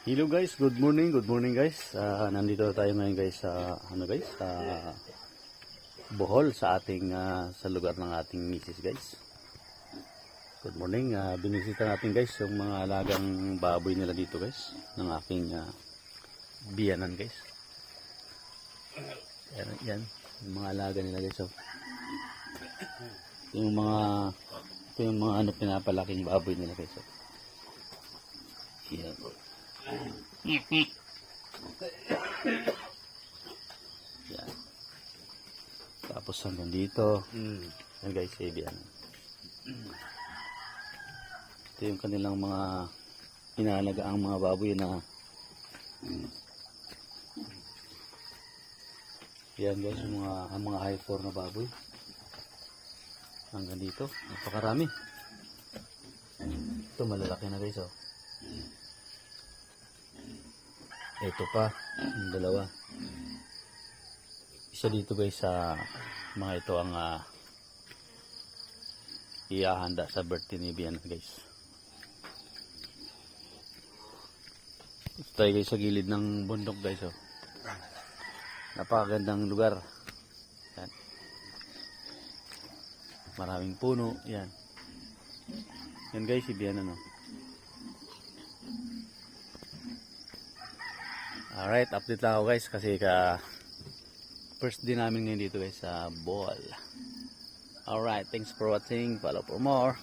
Hello guys, good morning guys. Nandito tayo ngayon guys sa Bohol sa ating sa lugar ng ating misis guys. Good morning. Binisita natin guys yung mga alagang baboy nila dito guys ng aking biyanan guys. Yan, yung mga alaga nila guys. So, ito yung mga pinapalaking baboy nila guys. So, yan. Yan. Tapos hanggang dito. Yan guys, yan. Ito yung kanilang mga inaalagaang mga baboy na yan guys, yung mga high 4 na baboy. Hanggang dito, napakarami. Ito malalaki na guys, oh. Ito pa, yung dalawa. Isa dito guys sa mga ito ang iahanda sa birthday ni Bian guys. Ito tayo guys sa gilid ng bundok guys. Oh. Napakagandang lugar. Yan. Maraming puno. Yan. Yan guys, si Bian ano. Alright, update lang ako guys kasi first day namin ngayon dito guys sa Bohol. Alright, thanks for watching. Follow for more.